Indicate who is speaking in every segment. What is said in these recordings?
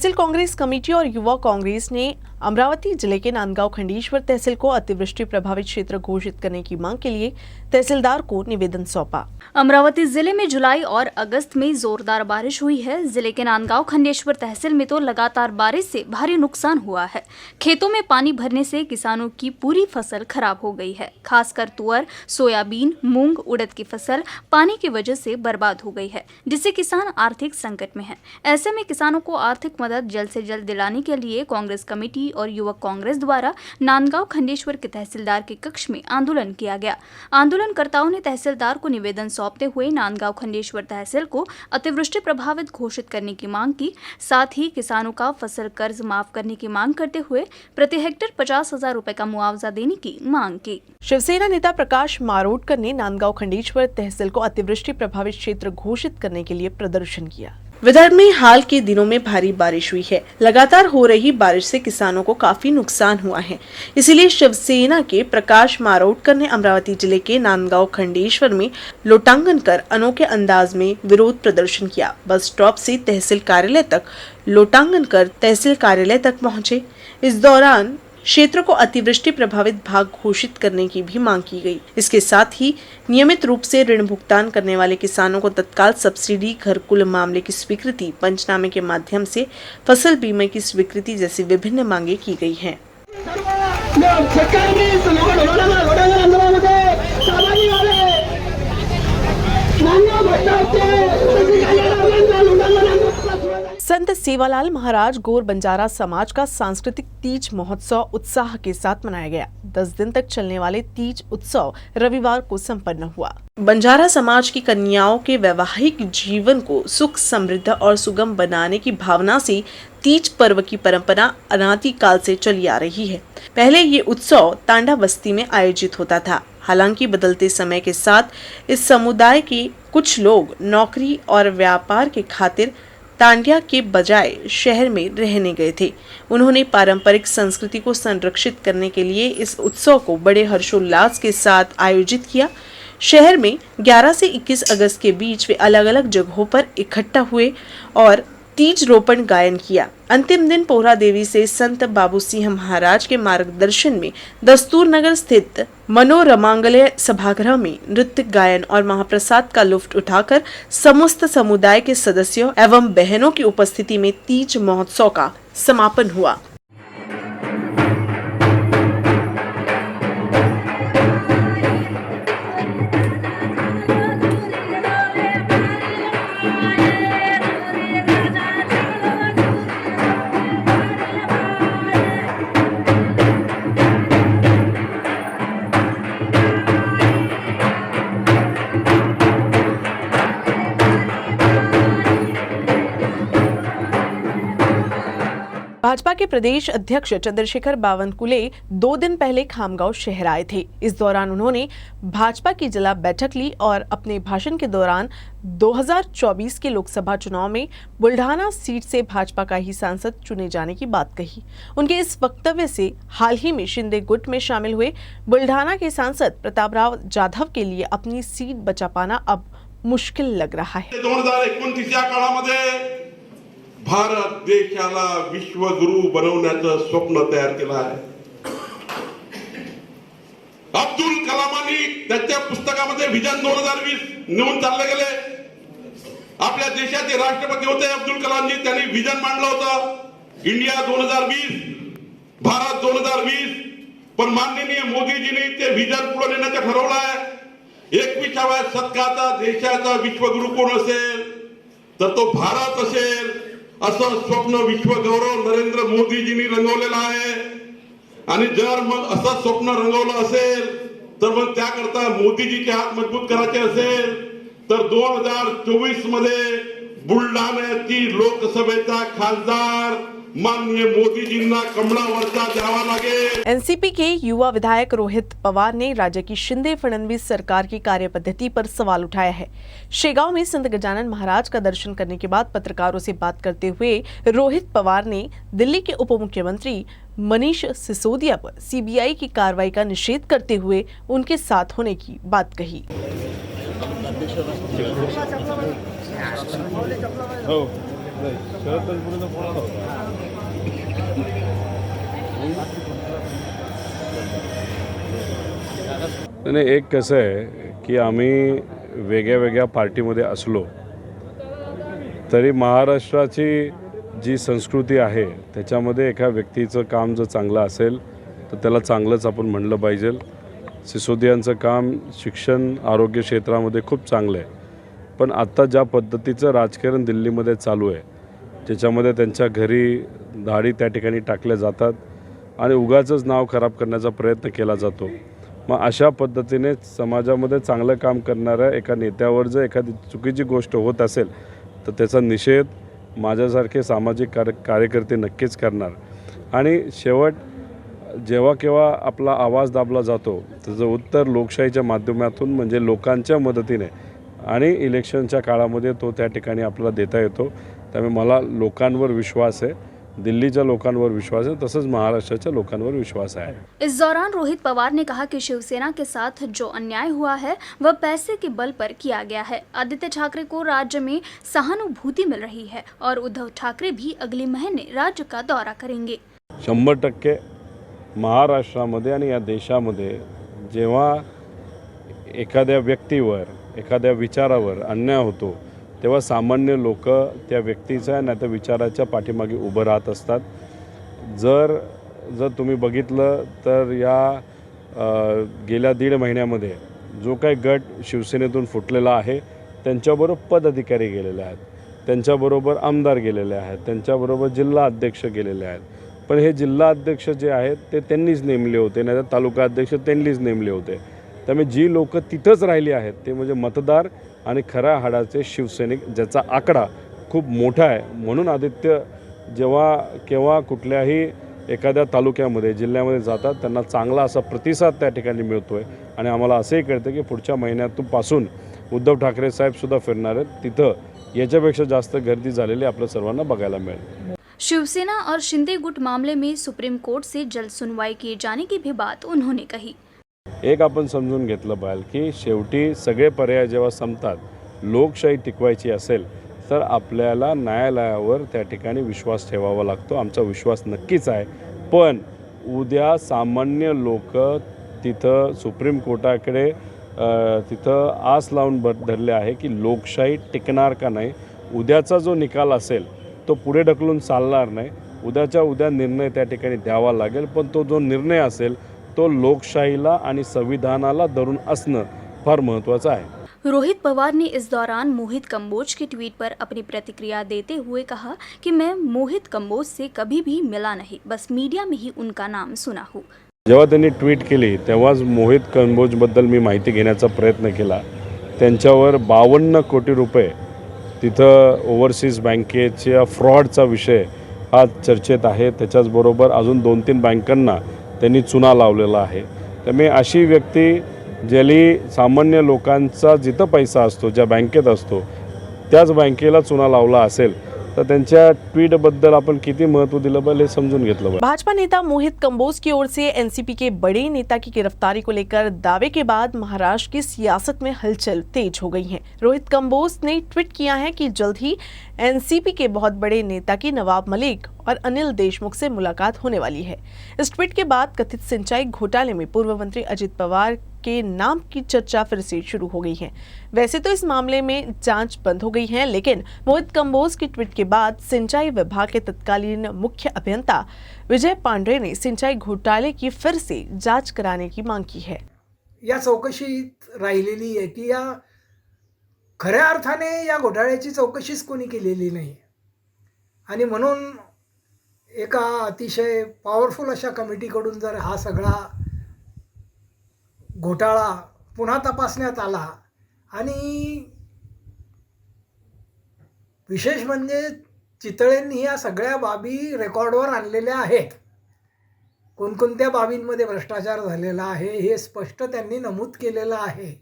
Speaker 1: तहसील Congress committee और युवा कांग्रेस ने अमरावती जिले के नांदगांव खंडेश्वर तहसील को अतिवृष्टि प्रभावित क्षेत्र घोषित करने की मांग के लिए तहसीलदार को निवेदन सौंपा।
Speaker 2: अमरावती जिले में जुलाई और अगस्त में जोरदार बारिश हुई है। जिले के नांदगांव खंडेश्वर तहसील में तो लगातार बारिश से भारी नुकसान हुआ है। खेतों में पानी भरने से किसानों की पूरी फसल खराब हो गई है। खासकर तुअर, सोयाबीन, मूंग, उड़द की फसल पानी की वजह से बर्बाद हो गई है, जिससे किसान आर्थिक संकट में है। ऐसे में किसानों को आर्थिक मदद जल्द से जल्द दिलाने के लिए कांग्रेस कमेटी और युवक कांग्रेस द्वारा नांदगांव खंडेश्वर के तहसीलदार के कक्ष में आंदोलन किया गया। आंदोलनकर्ताओं ने तहसीलदार को निवेदन सौंपते हुए नांदगांव खंडेश्वर तहसील को अतिवृष्टि प्रभावित घोषित करने की मांग की। साथ ही किसानों का फसल कर्ज माफ करने की मांग करते हुए प्रति हेक्टेयर 50,000 रुपए का मुआवजा देने की मांग की।
Speaker 1: शिवसेना नेता प्रकाश मारोडकर ने नांदगांव खंडेश्वर तहसील को अतिवृष्टि प्रभावित क्षेत्र घोषित करने के लिए प्रदर्शन किया। विदर्भ में हाल के दिनों में भारी बारिश हुई है। लगातार हो रही बारिश से किसानों को काफी नुकसान हुआ है। इसीलिए शिवसेना के प्रकाश मारोडकर ने अमरावती जिले के नांदगांव खंडेश्वर में लोटांगन कर अनोखे अंदाज में विरोध प्रदर्शन किया। बस स्टॉप से तहसील कार्यालय तक लोटांगन कर तहसील कार्यालय तक पहुंचे। इस दौरान क्षेत्र को अतिवृष्टि प्रभावित भाग घोषित करने की भी मांग की गई। इसके साथ ही नियमित रूप से ऋण भुगतान करने वाले किसानों को तत्काल सब्सिडी, घरकुल मामले की स्वीकृति, पंचनामे के माध्यम से फसल बीमा की स्वीकृति जैसी विभिन्न मांगे की गई हैं। संत सेवालाल महाराज गौर बंजारा समाज का सांस्कृतिक तीज महोत्सव उत्साह के साथ मनाया गया। 10 दिन तक चलने वाले तीज उत्सव रविवार को संपन्न हुआ। बंजारा समाज की कन्याओं के वैवाहिक जीवन को सुख, समृद्ध और सुगम बनाने की भावना से तीज पर्व की परंपरा अनादि काल से चली आ रही है। पहले ये उत्सव तांडा बस्ती में आयोजित होता था। हालांकि बदलते समय के साथ इस समुदाय के कुछ लोग नौकरी और व्यापार के खातिर तांडिया के बजाय शहर में रहने गए थे। उन्होंने पारंपरिक संस्कृति को संरक्षित करने के लिए इस उत्सव को बड़े हर्षोल्लास के साथ आयोजित किया। शहर में 11 से 21 अगस्त के बीच वे अलग अलग जगहों पर इकट्ठा हुए और तीज रोपण गायन किया। अंतिम दिन पोहरा देवी से संत बाबू सिंह महाराज के मार्गदर्शन में दस्तूर नगर स्थित मनोरमांगलय सभागृह में नृत्य, गायन और महाप्रसाद का लुत्फ उठाकर समस्त समुदाय के सदस्यों एवं बहनों की उपस्थिति में तीज महोत्सव का समापन हुआ। भाजपा के प्रदेश अध्यक्ष चंद्रशेखर बावनकुले 2 दिन पहले खामगांव शहर आए थे। इस दौरान उन्होंने भाजपा की जिला बैठक ली और अपने भाषण के दौरान 2024 के लोकसभा चुनाव में बुल्ढाना सीट से भाजपा का ही सांसद चुने जाने की बात कही। उनके इस वक्तव्य से हाल ही में शिंदे गुट में शामिल हुए बुल्ढाना के सांसद प्रतापराव जाधव के लिए अपनी सीट बचा पाना अब मुश्किल लग रहा है।
Speaker 3: 2029 या काळामध्ये भारत देशाला विश्वगुरु बनवण्याचं स्वप्न तयार केलं आहे। अब्दुल कलामांनी त्याच्या पुस्तकामध्ये विजन 2020 नेऊन चालले गेले। आपल्या देशाचे राष्ट्रपती होते अब्दुल कलामजी, त्यांनी विजन मांडलं होतं इंडिया 2020, भारत 2020। पण माननीय मोदीजींनी ते विजन पुढे नेण्याचं ठरवलं आहे। 21व्या शतकाचा देशाचा विश्वगुरु कोण असेल तर तो भारत असेल, असं स्वप्न विश्वगौरव नरेंद्र मोदीजींनी रंगवलेलं आहे। आणि जर मग असं स्वप्न रंगवलं असेल तर मग त्याकरता मोदीजीचे हात मजबूत करायचे असेल तर 2024 मध्ये बुलढाण्याची लोकसभेचा खासदार माननीय मोदीजींना कमळावरचा द्यावा लागेल।
Speaker 1: एनसीपी के युवा विधायक रोहित पवार ने राज्य की शिंदे फडणवीस सरकार की कार्यपद्धति पर सवाल उठाया है। शेगांव में संत गजानन महाराज का दर्शन करने के बाद पत्रकारों से बात करते हुए रोहित पवार ने दिल्ली के उप मुख्यमंत्री मनीष सिसोदिया पर सीबीआई की कार्रवाई का निषेध करते हुए उनके साथ होने की बात कही।
Speaker 4: नाही, शरद तनपुरेचा फोन आला होता. नाही, एक कसं आहे की आम्ही वेगळ्या वेगळ्या पार्टीमध्ये असलो तरी महाराष्ट्राची जी संस्कृती आहे त्याच्यामध्ये एका व्यक्तीचं काम जर चांगलं असेल तर त्याला चांगलंच आपण म्हणलं पाहिजे. सिसोदियांचं काम शिक्षण आरोग्य क्षेत्रामध्ये खूप चांगलं आहे, पण आत्ता ज्या पद्धतीचं राजकारण दिल्लीमध्ये चालू आहे ज्याच्यामध्ये त्यांच्या घरी दाढी त्या ठिकाणी टाकल्या जातात आणि उगाचच नाव खराब करण्याचा प्रयत्न केला जातो. मग अशा पद्धतीने समाजामध्ये चांगलं काम करणाऱ्या एका नेत्यावर जर एखादी चुकीची गोष्ट होत असेल तर त्याचा निषेध माझ्यासारखे सामाजिक कार्यकर्ते नक्कीच करणार. आणि शेवट जेव्हा केव्हा आपला आवाज दाबला जातो त्याचं उत्तर लोकशाहीच्या माध्यमातून म्हणजे लोकांच्या मदतीने आणि इलेक्शनच्या काळामध्ये तो त्या ठिकाणी आपल्याला देता येतो. त्यामुळे मला लोकांवर विश्वास आहे, दिल्लीच्या लोकांवर विश्वास है, तसंच महाराष्ट्राच्या लोकांवर विश्वास है.
Speaker 2: इस दौरान रोहित पवार ने कहा कि शिवसेना के साथ जो अन्याय हुआ है वह पैसे के बल पर किया गया है. आदित्य ठाकरे को राज्य में सहानुभूति मिल रही है और उद्धव ठाकरे भी अगले महीने राज्य का दौरा करेंगे.
Speaker 4: 100% महाराष्ट्रामध्ये आणि या देशामध्ये जेव्हा एखाद्या व्यक्तीवर एखाद्या विचारावर अन्याय होतो तेव्हा सामान्य लोक त्या व्यक्तीच्या नाही तर विचाराच्या पाठीमागे उभं राहत असतात. जर तुम्ही बघितलं तर या गेल्या 1.5 महिन्यामध्ये जो काही गट शिवसेनेतून फुटलेला आहे त्यांच्याबरोबर पदाधिकारी गेलेले आहेत, त्यांच्याबरोबर आमदार गेलेले आहेत, त्यांच्याबरोबर जिल्हा अध्यक्ष गेलेले आहेत. पण हे जिल्हा अध्यक्ष जे आहेत ते त्यांनीच नेमले होते, नाही तर तालुका अध्यक्ष त्यांनीच नेमले होते. त्यामुळे जी लोक तिथंच राहिली आहेत ते म्हणजे मतदार आणि खऱ्या हाडाचे शिवसैनिक, ज्याचा आकडा खूप मोठा आहे. म्हणून आदित्य जेव्हा केव्हा कुठल्याही एखाद्या तालुक्यामध्ये जिल्ह्यामध्ये जातात त्यांना चांगला असा प्रतिसाद त्या ठिकाणी मिळतो आहे. आणि आम्हाला असंही कळतं की पुढच्या महिन्यापासून उद्धव ठाकरे साहेबसुद्धा फिरणार आहेत. तिथं याच्यापेक्षा जास्त गर्दी झालेली आपल्या सर्वांना बघायला मिळेल.
Speaker 2: शिवसेना और शिंदे गुट मामले में सुप्रीम कोर्ट से जल्द सुनवाई किए जाने की भी बात उन्होंने कही.
Speaker 4: एक आपण समजून घेतलं पाहिजे की शेवटी सगळे पर्याय जेव्हा संपतात, लोकशाही टिकवायची असेल तर आपल्याला न्यायालयावर त्या ठिकाणी विश्वास ठेवावा लागतो. आमचा विश्वास नक्कीच आहे. पण उद्या सामान्य लोक तिथं सुप्रीम कोर्टाकडे तिथं आस लावून धरले आहे की लोकशाही टिकणार का नाही. उद्याचा जो निकाल असेल तो पुढे ढकलून चालणार नाही. उद्याच्या उद्या निर्णय त्या ठिकाणी द्यावा लागेल. पण तो जो निर्णय असेल तो लोकशाहीला आणि संविधानाला धरून असणं फार महत्त्वाचं आहे.
Speaker 2: रोहित पवार ने इस दौरान मोहित कंबोज के ट्वीट पर अपनी प्रतिक्रिया देते हुए कहा कि मैं मोहित कंबोज से कभी भी मिला नहीं, बस मीडिया में ही उनका नाम सुना हूँ.
Speaker 4: जेव्हा त्यांनी ट्विट केली तेव्हाच मोहित कंबोजबद्दल मी माहिती घेण्याचा प्रयत्न केला. त्यांच्यावर 52 कोटी रुपये तिथं ओव्हरसीज बँकेच्या फ्रॉडचा विषय हा चर्चेत आहे. त्याच्याचबरोबर अजून 2-3 बँकांना त्यांनी चुना लावलेला आहे. त्यामुळे अशी व्यक्ती ज्याली सामान्य लोकांचा जिथं पैसा असतो ज्या बँकेत असतो त्याच बँकेला चुना लावला असेल तर त्यांच्या ट्वीटबद्दल आपण किती महत्त्व दिलं पाहिजे हे समजून घेतलं पाहिजे.
Speaker 1: भाजपा नेता मोहित कंबोज की ओर से एनसीपी के बड़े नेता की गिरफ्तारी को लेकर दावे के बाद महाराष्ट्र की सियासत में हलचल तेज हो गई है. रोहित कंबोज ने ट्वीट किया है कि जल्द ही एनसीपी के बहुत बड़े नेता की नवाब मलिक और अनिल देशमुख से मुलाकात होने वाली है. इस ट्वीट के बाद कथित सिंचाई घोटाले में पूर्व मंत्री अजित पवार के नाम की चर्चा फिर से शुरू हो गई है. वैसे तो इस मामले में जांच बंद हो गई है, लेकिन मोहित कंबोज की ट्वीट के बाद सिंचाई विभाग के तत्कालीन मुख्य अभियंता विजय पांडे ने सिंचाई घोटाले की फिर से जांच कराने की मांग की है.
Speaker 5: या चौकशीत राहिलेली आहे की या खऱ्या अर्थाने या घोटाळ्याची चौकशीच कोणी केलेली नाही. आणि म्हणून एका अतिशय पॉवरफुल अशा कमिटीकडून जर हा सगळा घोटाळा पुन्हा तपासण्यात आला आणि विशेष म्हणजे चितळेंनी या सगळ्या बाबी रेकॉर्डवर आणलेल्या आहेत. कोणकोणत्या बाबींमध्ये भ्रष्टाचार झालेला आहे हे स्पष्ट त्यांनी नमूद केलेलं आहे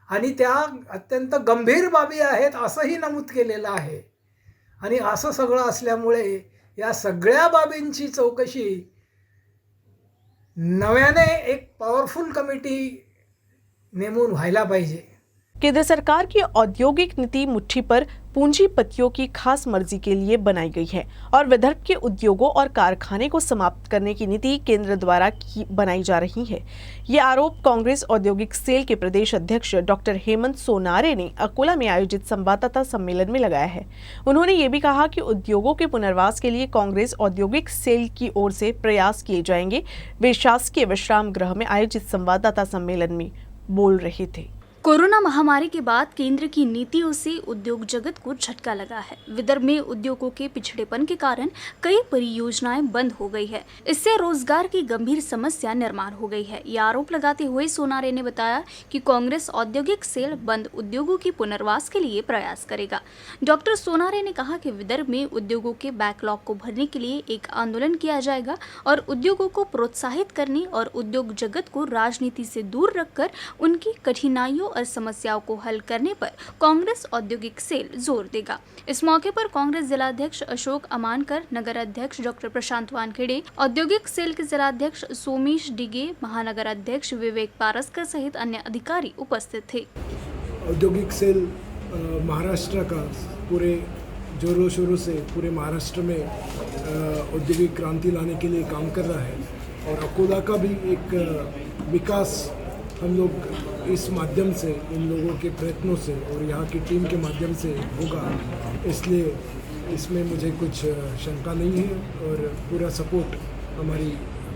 Speaker 5: आणि त्या अत्यंत गंभीर बाबी आहेत असंही नमूद केलेलं आहे. आणि असं सगळं असल्यामुळे या सगळ्या बाबींची चौकशी नव्याने एक पॉवरफुल कमिटी नेमून व्हायला पाहिजे.
Speaker 1: केंद्र सरकार की औद्योगिक नीति मुट्ठी पर पूंजीपतियों की खास मर्जी के लिए बनाई गई है और विदर्भ के उद्योगों और कारखाने को समाप्त करने की नीति केंद्र द्वारा बनाई जा रही है। ये आरोप कांग्रेस औद्योगिक सेल के प्रदेश अध्यक्ष डॉक्टर हेमंत सोनारे ने अकोला में आयोजित संवाददाता सम्मेलन में लगाया है। उन्होंने ये भी कहा कि उद्योगों के पुनर्वास के लिए कांग्रेस औद्योगिक सेल की ओर से प्रयास किए जाएंगे। वे शासकीय विश्राम गृह में आयोजित संवाददाता सम्मेलन में बोल रहे थे।
Speaker 2: कोरोना महामारी के बाद केंद्र की नीतियों से उद्योग जगत को झटका लगा है। विदर्भ में उद्योगों के पिछड़ेपन के कारण कई परियोजनाएं बंद हो गई है। इससे रोजगार की गंभीर समस्या निर्माण हो गई है। ये आरोप लगाते हुए सोनारे ने बताया कि कांग्रेस औद्योगिक सेल बंद उद्योगों के पुनर्वास के लिए प्रयास करेगा। डॉक्टर सोनारे ने कहा कि विदर्भ में उद्योगों के बैकलॉग को भरने के लिए एक आंदोलन किया जाएगा और उद्योगों को प्रोत्साहित करने और उद्योग जगत को राजनीति से दूर रखकर उनकी कठिनाइयों और समस्याओं को हल करने पर कांग्रेस औद्योगिक सेल जोर देगा। इस मौके पर कांग्रेस जिलाध्यक्ष अशोक अमानकर, नगर अध्यक्ष डॉक्टर प्रशांत वानखेड़े, औद्योगिक सेल के जिलाध्यक्ष सोमेश डिगे, महानगर अध्यक्ष विवेक पारस्कर सहित अन्य अधिकारी उपस्थित थे।
Speaker 6: औद्योगिक सेल महाराष्ट्र का पूरे जोरों शोरों से पूरे महाराष्ट्र में औद्योगिक क्रांति लाने के लिए काम कर रहा है और अकोला का भी एक विकास हम लोग इस माध्यम से, इन लोगों के प्रयत्नों से और यहाँ की टीम के माध्यम से होगा। इसलिए इसमें मुझे कुछ शंका नहीं है और पूरा सपोर्ट हमारी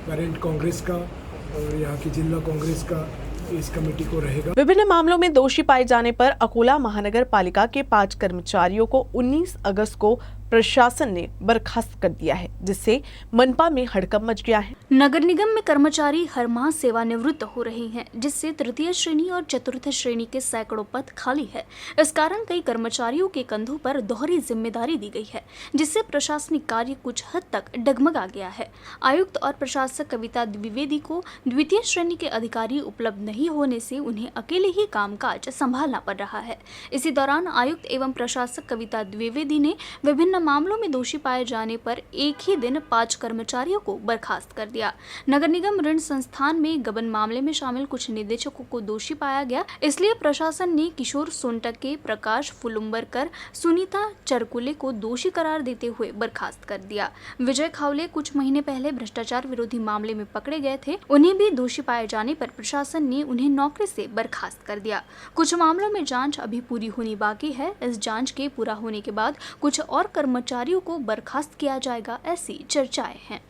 Speaker 6: पेरेंट कांग्रेस का और यहाँ की जिला कांग्रेस का इस कमेटी को रहेगा।
Speaker 1: विभिन्न मामलों में दोषी पाए जाने पर अकोला महानगर पालिका के 5 कर्मचारियों को 19 अगस्त को प्रशासन ने बर्खास्त कर दिया है, जिससे मनपा में हड़कंप मच गया है।
Speaker 2: नगर निगम में कर्मचारी हर माह सेवानिवृत्त हो रहे हैं, जिससे तृतीय श्रेणी और चतुर्थ श्रेणी के सैकड़ों पद खाली है। इस कारण कई कर्मचारियों के कंधों पर दोहरी जिम्मेदारी दी गई है, जिससे प्रशासनिक कार्य कुछ हद तक डगमगा गया है। आयुक्त और प्रशासक कविता द्विवेदी को द्वितीय श्रेणी के अधिकारी उपलब्ध नहीं होने से उन्हें अकेले ही कामकाज संभालना पड़ रहा है। इसी दौरान आयुक्त एवं प्रशासक कविता द्विवेदी ने विभिन्न मामलों में दोषी पाए जाने पर एक ही दिन 5 कर्मचारियों को बर्खास्त कर दिया। नगर निगम ऋण संस्थान में गबन मामले में शामिल कुछ निदेशकों को दोषी पाया गया, इसलिए प्रशासन ने किशोर सोनटके, प्रकाश फुलुम्बरकर, सुनीता चरकुले को दोषी करार देते हुए बर्खास्त कर दिया। विजय खावले कुछ महीने पहले भ्रष्टाचार विरोधी मामले में पकड़े गए थे, उन्हें भी दोषी पाए जाने पर प्रशासन ने उन्हें नौकरी से बर्खास्त कर दिया। कुछ मामलों में जांच अभी पूरी होनी बाकी है। इस जांच के पूरा होने के बाद कुछ और कर्मचारियों को बर्खास्त किया जाएगा, ऐसी चर्चाएं हैं।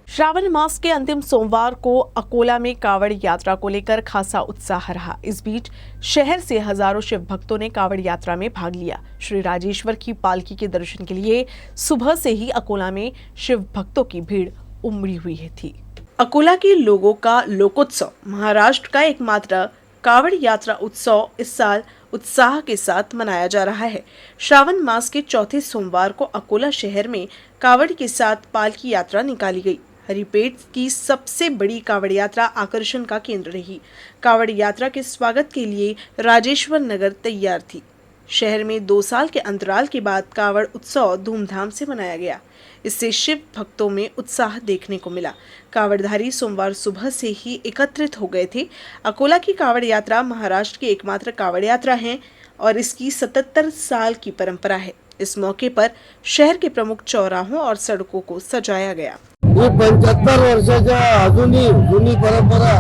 Speaker 1: श्रावण मास के अंतिम सोमवार को अकोला में कावड़ यात्रा को लेकर खासा उत्साह रहा। इस बीच शहर से हजारों शिव भक्तों ने कावड़ यात्रा में भाग लिया। श्री राजेश्वर की पालकी के दर्शन के लिए सुबह से ही अकोला में शिव भक्तों की भीड़ उमड़ी हुई थी। अकोला के लोगों का लोकोत्सव महाराष्ट्र का एकमात्र कावड़ यात्रा उत्सव इस साल उत्साह के साथ मनाया जा रहा है। श्रावण मास के चौथे सोमवार को अकोला शहर में कावड़ के साथ पालकी यात्रा निकाली गई। हरिपेट की सबसे बड़ी कावड़ यात्रा आकर्षण का केंद्र रही। कावड़ यात्रा के स्वागत के लिए राजेश्वर नगर तैयार थी। शहर में 2 साल के अंतराल के बाद कावड़ उत्सव धूमधाम से मनाया गया। इससे शिव भक्तों में उत्साह देखने को मिला। कावड़धारी सोमवार सुबह से ही एकत्रित हो गए थे। अकोला की कावड़ यात्रा महाराष्ट्र की एकमात्र कावड़ यात्रा है और इसकी 77 साल की परंपरा है। इस मौके पर शहर के प्रमुख चौराहों और सड़कों को सजाया गया।
Speaker 7: ही 75 वर्षाच्या अजूनही जुनी परंपरा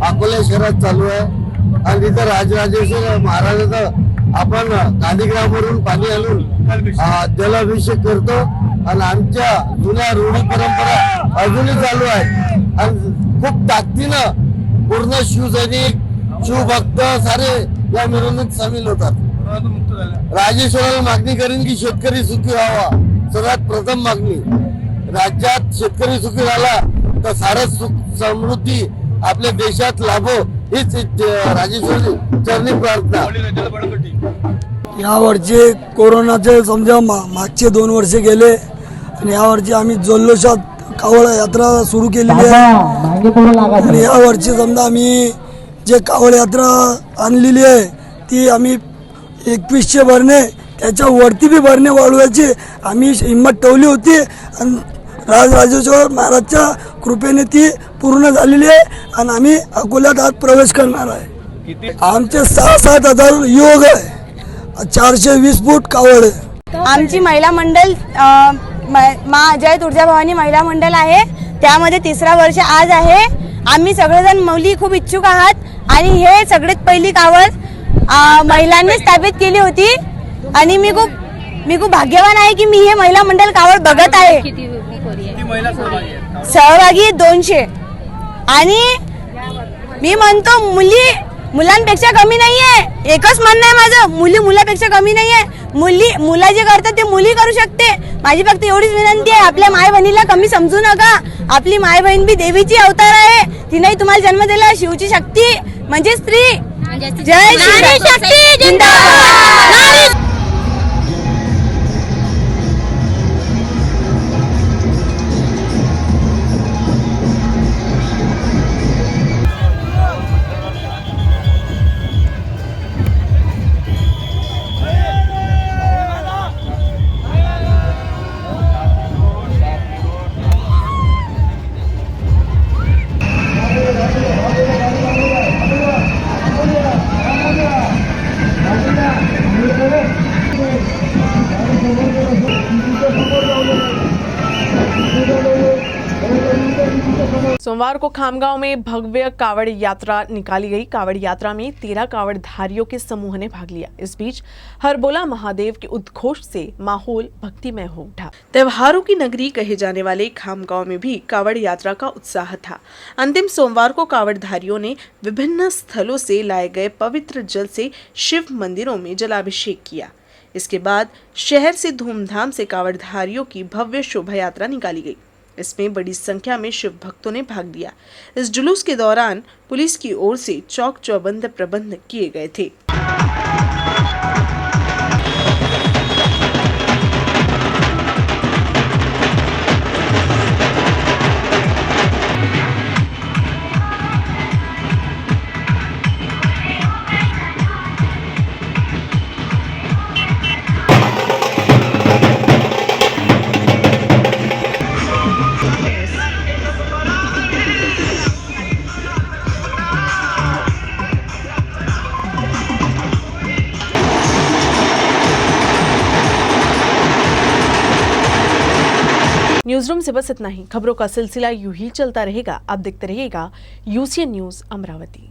Speaker 7: अकोला शहरात चालू आहे आणि तिथं राजराजेश्वर महाराजाचं आपण गांधीग्रामवरून पाणी आणून जलाभिषेक करतो आणि आमच्या जुन्या रूढी परंपरा अजूनही चालू आहे आणि खूप ताकदीनं पूर्ण शिवसैनिक शिवभक्त सारे या मिरवणुकीत सामील होतात। राजेश्वराला मागणी करीन की शेतकरी सुखी व्हावा, सर्वात प्रथम मागणी। राज्यात शेतकरी सुखी झाला तर सारं सुख समृद्धी आपल्या देशात लाभो हीच राजेश्वरी चरणी प्रार्थना।
Speaker 8: यावर्षी कोरोनाचे समजा मागचे 2 वर्ष गेले आणि यावर्षी आम्ही जल्लोषात कावड यात्रा सुरू केलेली आहे आणि यावर्षी समजा आम्ही जे कावड यात्रा आणलेली आहे ती आम्ही 2100 भरणे त्याच्या वरती भी भरणे वाढवायची आम्ही हिम्मत ठेवली होती आणि राजराजेश्वर महाराजच्या कृपेने ती पूर्ण झालेली आहे आणि आम्ही अकोल्यात आज प्रवेश करणार आहे। आमचे 6-7 हजार योग आहे, 420 फूट कावड आहे.
Speaker 9: आमची महिला मंडळ माँ जय तुळजाभवानी महिला मंडळ आहे, त्यामध्ये 3रा वर्ष आज आहे. आम्ही सगळेजण मुली खूप इच्छुक आहात आणि हे सगळ्यात पहिली कावड महिलांनी स्थापित केली होती आणि मी खूप भाग्यवान आहे की मी हे महिला मंडळ कावड बघत आहे. सहभागी 200 आणि मी म्हणतो मुलांपेक्षा कमी नाहीये. एकच म्हणणं आहे माझं, मुलापेक्षा कमी नाहीये. मुलं जे करतात ते मुली करू शकते. माझी फक्त एवढीच विनंती आहे, आपल्या माय बहिणीला कमी समजू नका. आपली माय बहीण बी देवीची अवतार आहे. तिने तुम्हाला जन्म दिला. शिवची शक्ती म्हणजे स्त्री. जय शक्ती जिंदाबाद.
Speaker 1: सोमवार को खामगांव में भव्य कावड़ यात्रा निकाली गई। कावड़ यात्रा में 13 कावड़धारियों के समूह ने भाग लिया। इस बीच हर बोला महादेव के उद्घोष से माहौल भक्तिमय हो उठा। त्योहारों की नगरी कहे जाने वाले खामगांव में भी कावड़ यात्रा का उत्साह था। अंतिम सोमवार को कावड़धारियों ने विभिन्न स्थलों से लाए गए पवित्र जल से शिव मंदिरों में जलाभिषेक किया। इसके बाद शहर से धूमधाम से कावड़धारियों की भव्य शोभा यात्रा निकाली गई। इसमें बड़ी संख्या में शिव भक्तों ने भाग लिया। इस जुलूस के दौरान पुलिस की ओर से चौक चौबंद प्रबंध किए गए थे। न्यूज रूम से बस इतना ही। खबरों का सिलसिला यूं ही चलता रहेगा। आप देखते रहिएगा UCN न्यूज अमरावती।